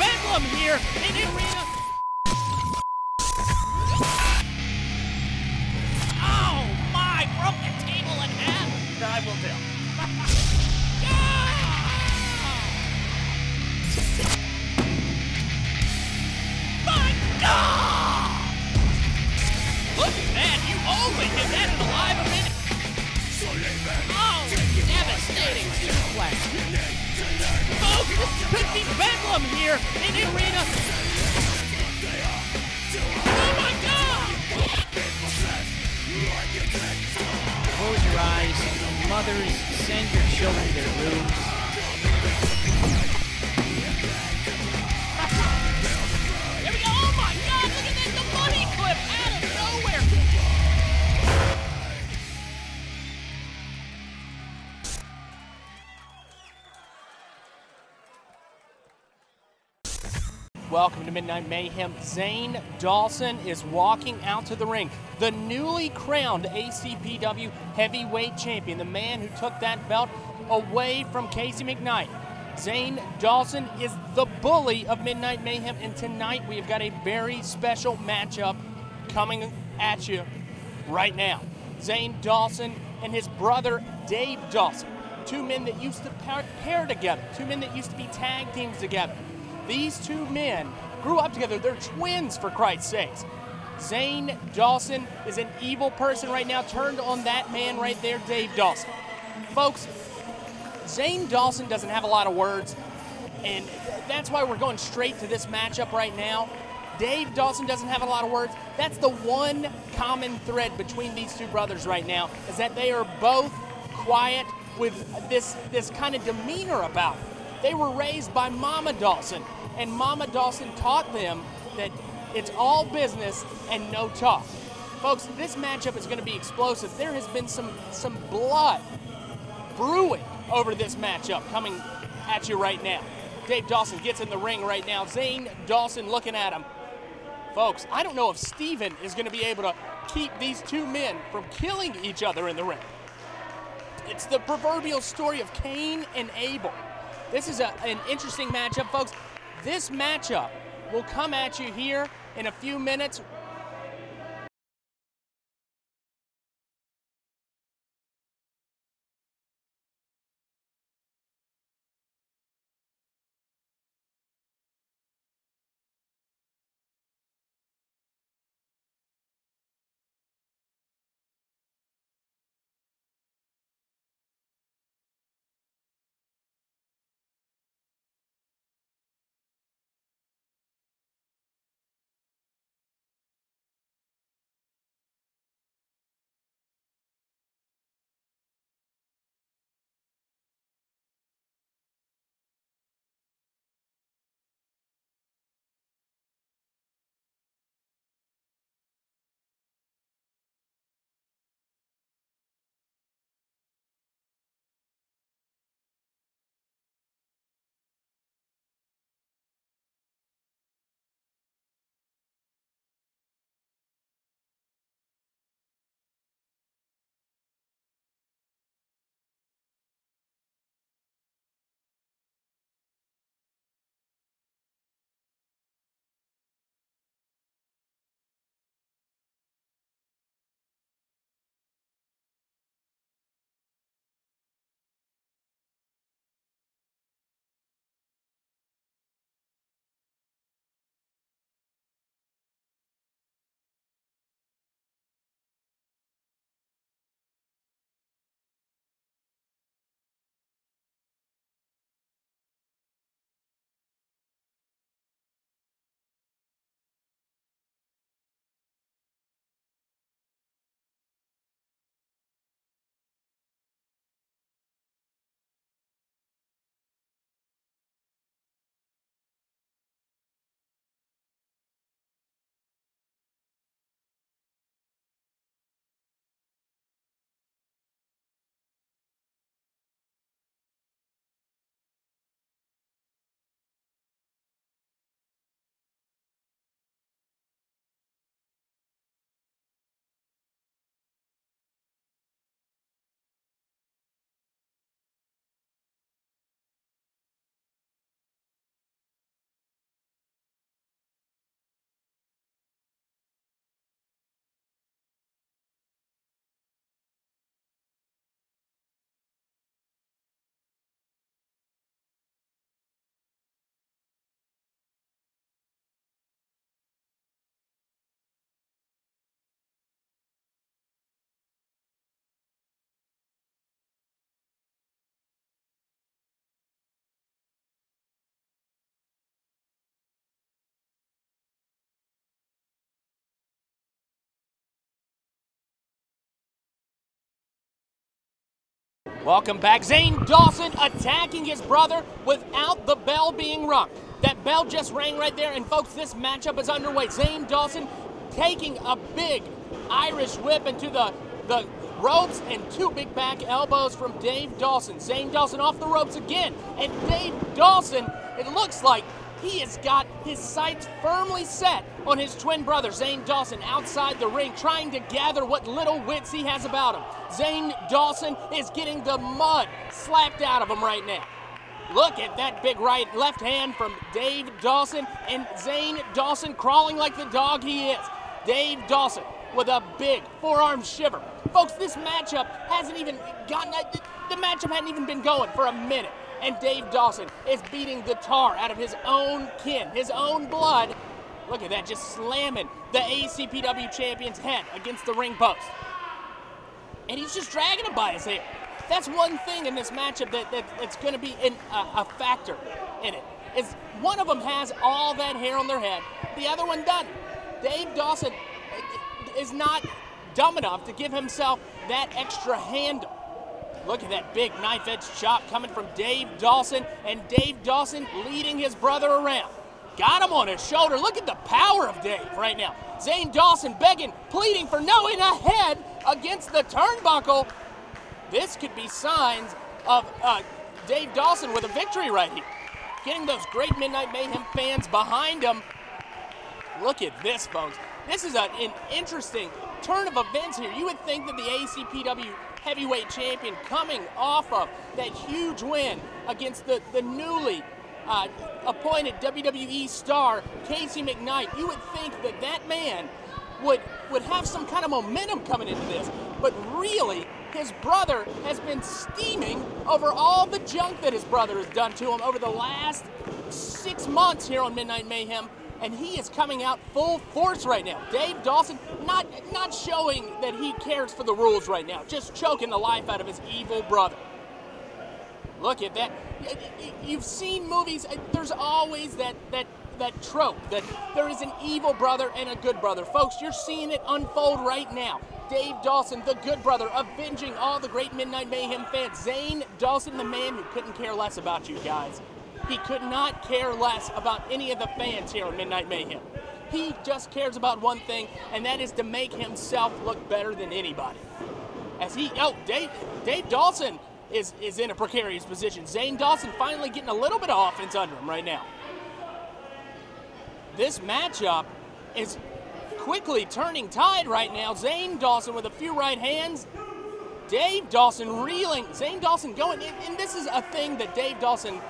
bedlam here in the arena. Oh my, broke the table in half. I will do. My God! Look at that, you always get that in a live event. Oh, devastating suplex. Oh, this could be bedlam here in the arena. Oh my God! Close your eyes. Mothers, send your children to their rooms. There we go. Oh my God, look at this. The money clip out of nowhere. Welcome to Midnight Mayhem. Zane Dawson is walking out to the ring. The newly crowned ACPW heavyweight champion, the man who took that belt away from Casey McKnight. Zane Dawson is the bully of Midnight Mayhem, and tonight we have got a very special matchup coming at you right now. Zane Dawson and his brother Dave Dawson, two men that used to pair together, two men that used to be tag teams together. These two men grew up together. They're twins, for Christ's sakes. Zane Dawson is an evil person right now, turned on that man right there, Dave Dawson. Folks, Zane Dawson doesn't have a lot of words, and that's why we're going straight to this matchup right now. Dave Dawson doesn't have a lot of words. That's the one common thread between these two brothers right now, is that they are both quiet with this kind of demeanor about them. They were raised by Mama Dawson, and Mama Dawson taught them that it's all business and no talk. Folks, this matchup is going to be explosive. There has been some blood brewing over this matchup coming at you right now. Dave Dawson gets in the ring right now. Zane Dawson looking at him. Folks, I don't know if Steven is going to be able to keep these two men from killing each other in the ring. It's the proverbial story of Cain and Abel. This is an interesting matchup, folks. This matchup will come at you here in a few minutes. Welcome back. Zane Dawson attacking his brother without the bell being rung. That bell just rang right there, and folks, this matchup is underway. Zane Dawson taking a big Irish whip into the ropes and two big back elbows from Dave Dawson. Zane Dawson off the ropes again, and Dave Dawson, it looks like he has got his sights firmly set on his twin brother, Zane Dawson, outside the ring, trying to gather what little wits he has about him. Zane Dawson is getting the mud slapped out of him right now. Look at that big left hand from Dave Dawson, and Zane Dawson crawling like the dog he is. Dave Dawson with a big forearm shiver. Folks, this matchup hasn't even gotten, the matchup hadn't even been going for a minute. And Dave Dawson is beating the tar out of his own kin, his own blood. Look at that, just slamming the ACPW champion's head against the ring post. And he's just dragging him by his hair. That's one thing in this matchup that's going to be a factor in it. Is one of them has all that hair on their head, the other one doesn't. Dave Dawson is not dumb enough to give himself that extra handle. Look at that big knife-edge chop coming from Dave Dawson, and Dave Dawson leading his brother around. Got him on his shoulder. Look at the power of Dave right now. Zane Dawson begging, pleading for no in ahead against the turnbuckle. This could be signs of Dave Dawson with a victory right here. Getting those great Midnight Mayhem fans behind him. Look at this, folks. This is an interesting turn of events here. You would think that the ACPW heavyweight champion, coming off of that huge win against the newly appointed WWE star, Casey McKnight, you would think that that man would have some kind of momentum coming into this. But really, his brother has been steaming over all the junk that his brother has done to him over the last 6 months here on Midnight Mayhem. And he is coming out full force right now. Dave Dawson not showing that he cares for the rules right now, just choking the life out of his evil brother. Look at that. You've seen movies, there's always that trope that there is an evil brother and a good brother. Folks, you're seeing it unfold right now. Dave Dawson, the good brother, avenging all the great Midnight Mayhem fans. Zane Dawson, the man who couldn't care less about you guys. He could not care less about any of the fans here on Midnight Mayhem. He just cares about one thing, and that is to make himself look better than anybody. As Dave Dawson is in a precarious position. Zane Dawson finally getting a little bit of offense under him right now. This matchup is quickly turning tide right now. Zane Dawson with a few right hands. Dave Dawson reeling. Zane Dawson going, and this is a thing that Dave Dawson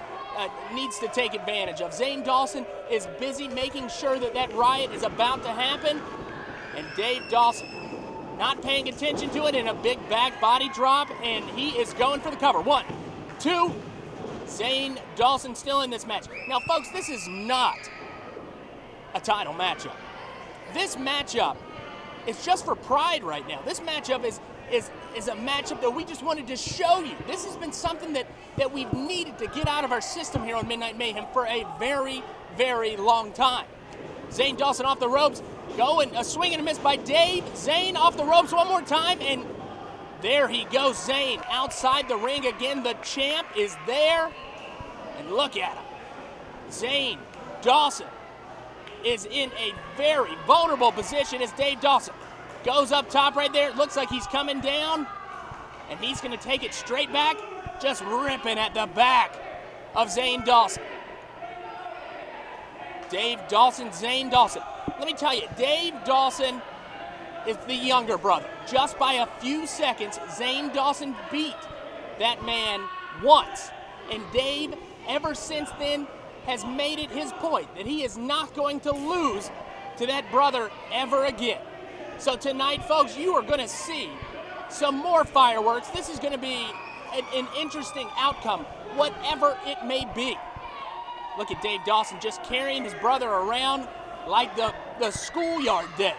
needs to take advantage of. Zane Dawson is busy making sure that that riot is about to happen, and Dave Dawson not paying attention to it in a big back body drop, and he is going for the cover. 1, 2, Zane Dawson still in this match. Now, folks, this is not a title matchup. This matchup is just for pride right now. This matchup is a matchup that we just wanted to show you. This has been something that we've needed to get out of our system here on Midnight Mayhem for a very, very long time. Zane Dawson off the ropes, going a swing and a miss by Dave. Zane off the ropes one more time, and there he goes. Zane outside the ring again. The champ is there, and look at him. Zane Dawson is in a very vulnerable position as Dave Dawson goes up top right there. It looks like he's coming down, and he's going to take it straight back, just ripping at the back of Zane Dawson. Dave Dawson, Zane Dawson. Let me tell you, Dave Dawson is the younger brother. Just by a few seconds, Zane Dawson beat that man once. And Dave, ever since then, has made it his point that he is not going to lose to that brother ever again. So tonight, folks, you are going to see some more fireworks. This is going to be an interesting outcome, whatever it may be. Look at Dave Dawson just carrying his brother around like the schoolyard days.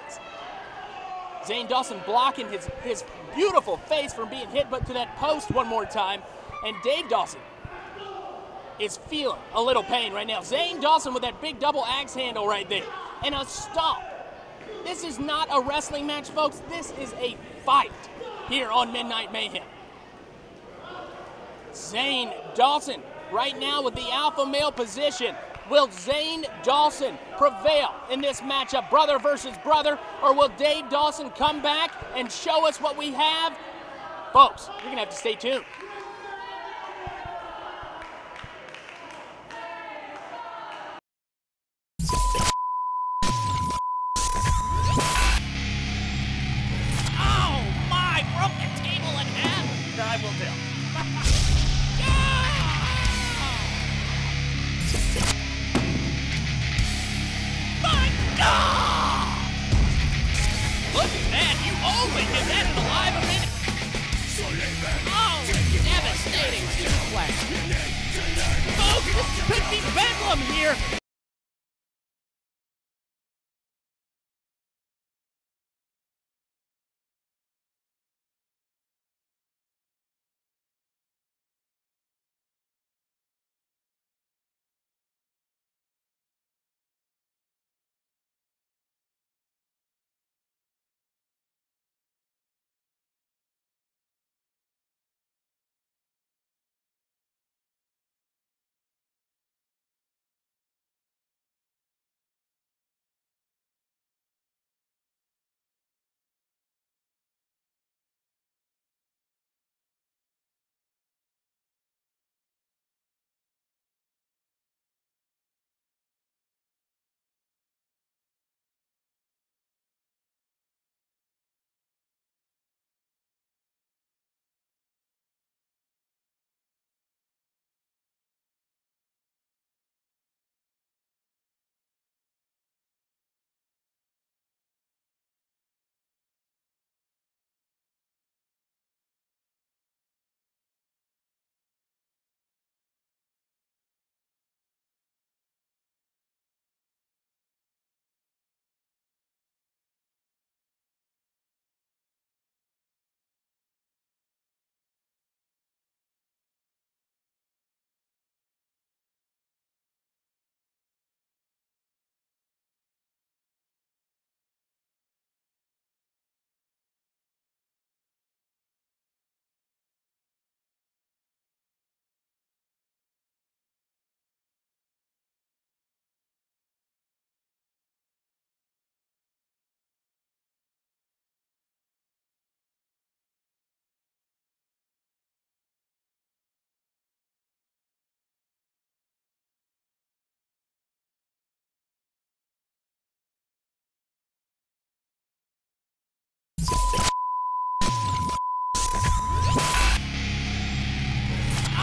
Zane Dawson blocking his beautiful face from being hit but to that post one more time. And Dave Dawson is feeling a little pain right now. Zane Dawson with that big double axe handle right there. And a stomp. This is not a wrestling match, folks. This is a fight here on Midnight Mayhem. Zane Dawson right now with the alpha male position. Will Zane Dawson prevail in this matchup, brother versus brother, or will Dave Dawson come back and show us what we have? Folks, you're going to have to stay tuned. Oh my, broke the table in half. I will tell. Look at that, you only get that in alive a minute. Oh, devastating suplex. Folks, this could be bedlam here.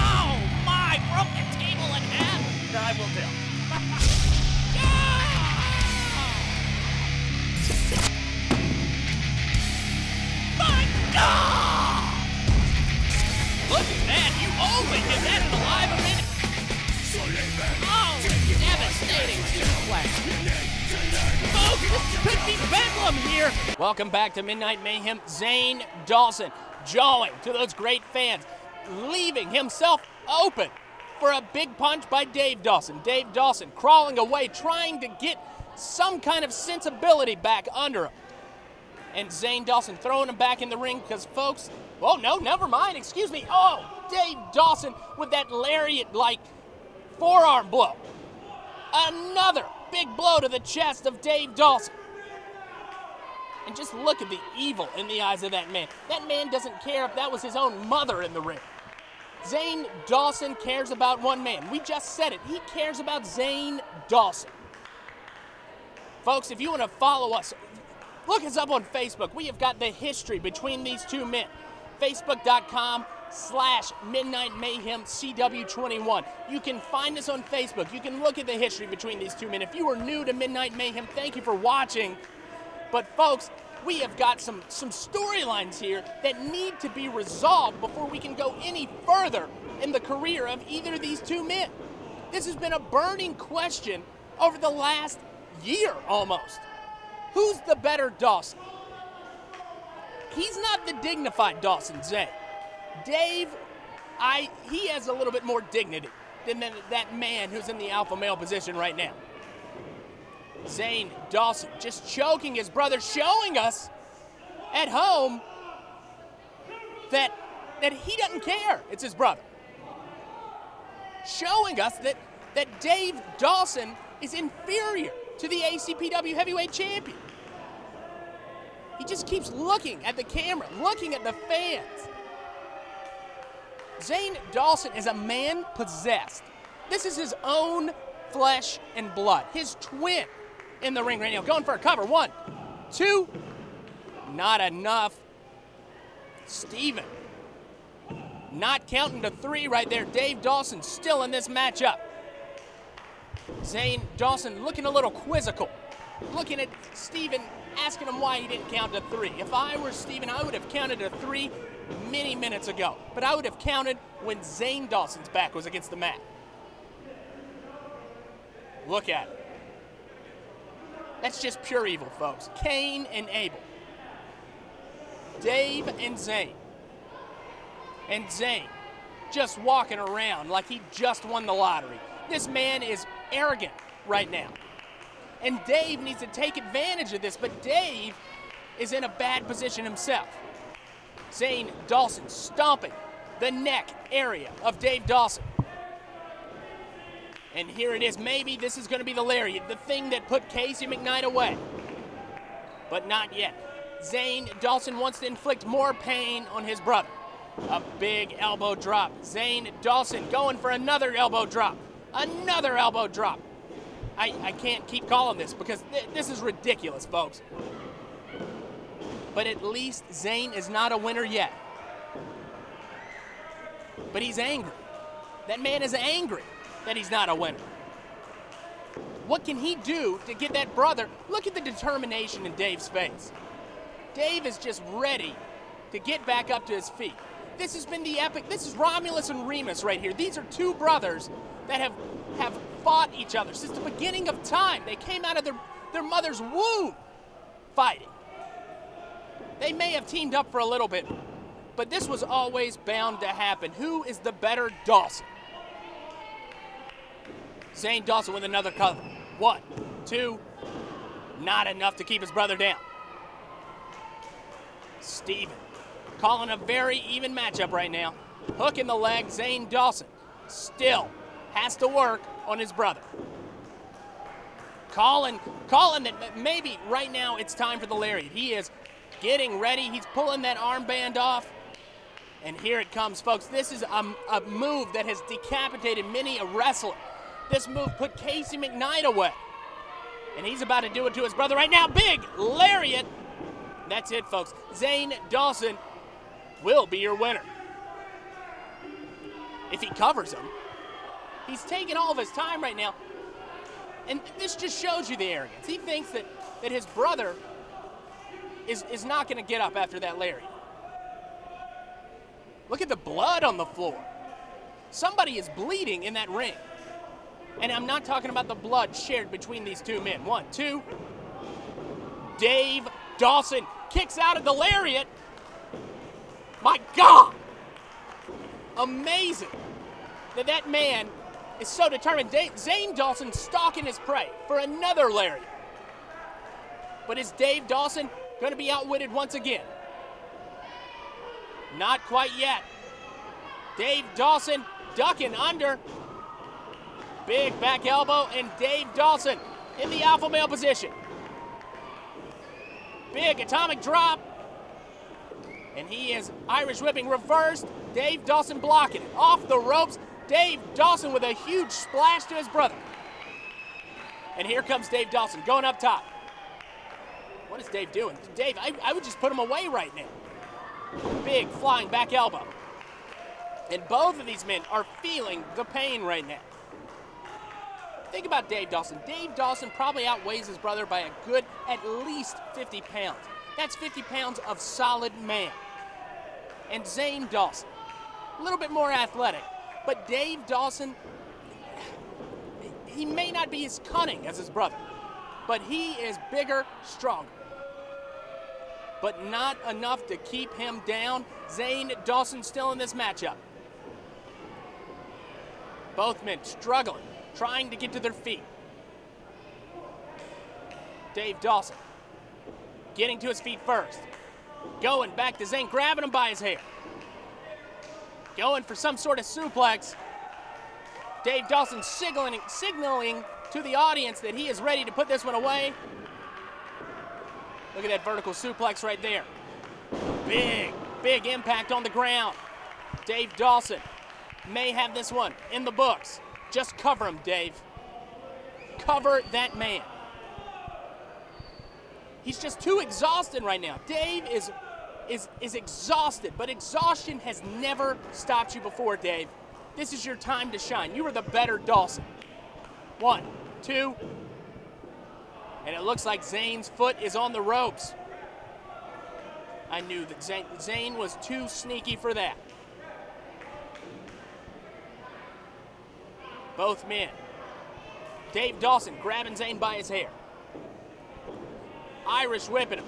Oh my, broke the table in half. I will tell. My God! Look at that, you only get that in alive a minute. Oh, devastating suplex. Folks, this could be bedlam here. Welcome back to Midnight Mayhem. Zane Dawson jawing to those great fans, leaving himself open for a big punch by Dave Dawson. Dave Dawson crawling away, trying to get some kind of sensibility back under him. And Zane Dawson throwing him back in the ring because, folks, oh, no, never mind, excuse me. Oh, Dave Dawson with that lariat-like forearm blow. Another big blow to the chest of Dave Dawson. And just look at the evil in the eyes of that man. That man doesn't care if that was his own mother in the ring. Zane Dawson cares about one man. We just said it. He cares about Zane Dawson. Folks, if you want to follow us, look us up on Facebook. We have got the history between these two men. Facebook.com/Midnight Mayhem CW21. You can find us on Facebook. You can look at the history between these two men. If you are new to Midnight Mayhem, thank you for watching. But folks, we have got some storylines here that need to be resolved before we can go any further in the career of either of these two men. This has been a burning question over the last year almost. Who's the better Dawson? He's not the dignified Dawson, Zane. Dave, he has a little bit more dignity than that man who's in the alpha male position right now. Zane Dawson just choking his brother, showing us at home that he doesn't care. It's his brother. showing us that Dave Dawson is inferior to the ACPW heavyweight champion. He just keeps looking at the camera, looking at the fans. Zane Dawson is a man possessed. This is his own flesh and blood, his twin in the ring right now. Going for a cover. 1, 2, not enough. Steven not counting to 3 right there. Dave Dawson still in this matchup. Zane Dawson looking a little quizzical, looking at Steven, asking him why he didn't count to 3. If I were Steven, I would have counted to 3 many minutes ago, but I would have counted when Zane Dawson's back was against the mat. Look at it. That's just pure evil, folks. Cain and Abel. Dave and Zane. And Zane just walking around like he just won the lottery. This man is arrogant right now. And Dave needs to take advantage of this, but Dave is in a bad position himself. Zane Dawson stomping the neck area of Dave Dawson. And here it is. Maybe this is going to be the lariat, the thing that put Casey McKnight away. But not yet. Zane Dawson wants to inflict more pain on his brother. A big elbow drop. Zane Dawson going for another elbow drop. Another elbow drop. I can't keep calling this because this is ridiculous, folks. But at least Zane is not a winner yet. But he's angry. That man is angry that he's not a winner. What can he do to get that brother? Look at the determination in Dave's face. Dave is just ready to get back up to his feet. This has been the epic. This is Romulus and Remus right here. These are two brothers that have fought each other since the beginning of time. They came out of their mother's womb fighting. They may have teamed up for a little bit, but this was always bound to happen. Who is the better Dawson? Zane Dawson with another cover. 1, 2, not enough to keep his brother down. Steven calling a very even matchup right now. Hook in the leg. Zane Dawson still has to work on his brother. Calling that maybe right now it's time for the lariat. He is getting ready. He's pulling that armband off. And here it comes, folks. This is a move that has decapitated many a wrestler. This move put Casey McKnight away. And he's about to do it to his brother right now. Big lariat. That's it, folks. Zane Dawson will be your winner. If he covers him. He's taking all of his time right now. And this just shows you the arrogance. He thinks that his brother is not going to get up after that lariat. Look at the blood on the floor. Somebody is bleeding in that ring. And I'm not talking about the blood shared between these two men. 1, 2. Dave Dawson kicks out of the lariat. My God! Amazing that man is so determined. Zane Dawson stalking his prey for another lariat. But is Dave Dawson going to be outwitted once again? Not quite yet. Dave Dawson ducking under. Big back elbow, and Dave Dawson in the alpha male position. Big atomic drop. And he is Irish whipping reversed. Dave Dawson blocking it. Off the ropes. Dave Dawson with a huge splash to his brother. And here comes Dave Dawson going up top. What is Dave doing? Dave, I would just put him away right now. Big flying back elbow. And both of these men are feeling the pain right now. Think about Dave Dawson. Dave Dawson probably outweighs his brother by a good at least 50 pounds. That's 50 pounds of solid man. And Zane Dawson, a little bit more athletic. But Dave Dawson, he may not be as cunning as his brother, but he is bigger, stronger. But not enough to keep him down. Zane Dawson still in this matchup. Both men struggling, trying to get to their feet. Dave Dawson getting to his feet first. Going back to Zane, grabbing him by his hair. Going for some sort of suplex. Dave Dawson signaling to the audience that he is ready to put this one away. Look at that vertical suplex right there. Big impact on the ground. Dave Dawson may have this one in the books. Just cover him, Dave. Cover that man. He's just too exhausted right now. Dave is exhausted, but exhaustion has never stopped you before, Dave. This is your time to shine. You are the better Dawson. 1, 2, and it looks like Zayn's foot is on the ropes. I knew that Zayn was too sneaky for that. Both men. Dave Dawson grabbing Zayn by his hair. Irish whipping him.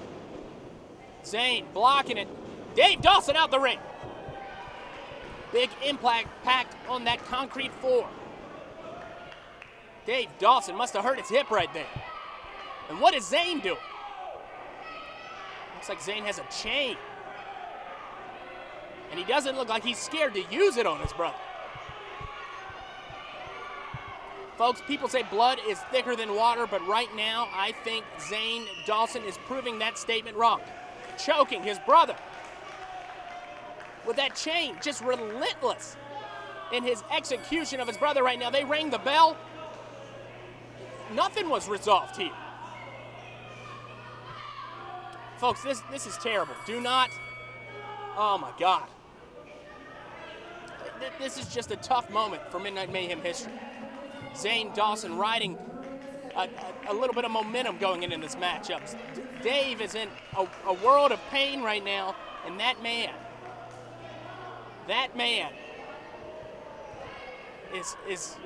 Zayn blocking it. Dave Dawson out the ring. Big impact packed on that concrete floor. Dave Dawson must have hurt his hip right there. And what is Zayn doing? Looks like Zayn has a chain. And he doesn't look like he's scared to use it on his brother. Folks, people say blood is thicker than water, but right now I think Zayn Dawson is proving that statement wrong. Choking his brother with that chain, just relentless in his execution of his brother right now. They rang the bell. Nothing was resolved here. Folks, this is terrible. Do not, oh my God. This is just a tough moment for Midnight Mayhem history. Zayn Dawson riding a little bit of momentum going into this matchup. Dave is in a world of pain right now, and that man is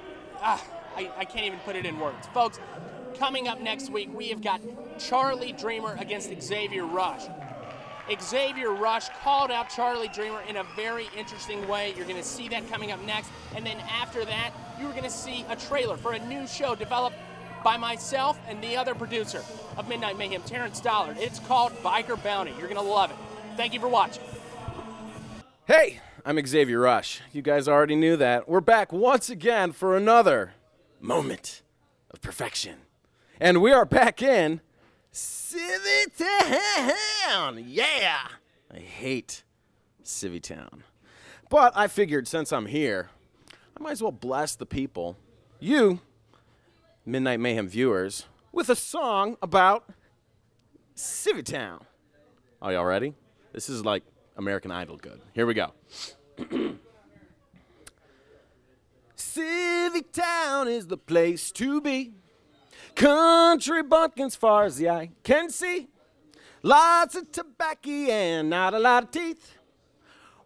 I can't even put it in words. Folks, coming up next week, we have got Charlie Dreamer against Xavier Rush. Xavier Rush called out Charlie Dreamer in a very interesting way. You're going to see that coming up next. And then after that, you're going to see a trailer for a new show developed by myself and the other producer of Midnight Mayhem, Terrence Dollard. It's called Biker Bounty. You're going to love it. Thank you for watching. Hey, I'm Xavier Rush. You guys already knew that. We're back once again for another moment of perfection. And we are back in Civvy Town. Yeah. I hate Civvy Town. But I figured since I'm here, I might as well bless the people, you, Midnight Mayhem viewers, with a song about Civvy Town. Are y'all ready? This is like American Idol good. Here we go. Civvy Town is the place to be. Country bumpkins far as the eye can see. Lots of tobacco and not a lot of teeth.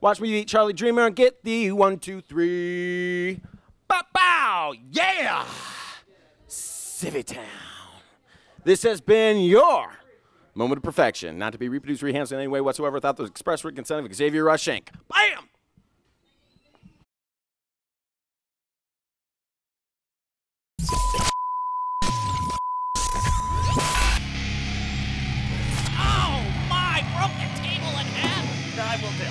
Watch me beat Charlie Dreamer and get the 1, 2, 3. Bow, bow, yeah! Civvy Town. This has been your moment of perfection, not to be reproduced or enhanced in any way whatsoever without the express written consent of Xavier Rush Inc. Bam! I will do.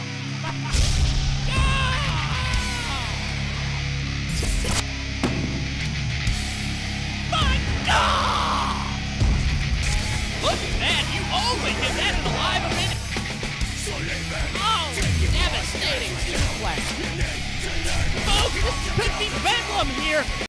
My God! Look at that! You only hit that in the live event. Oh, devastating suplex. Folks, this could be bedlam here.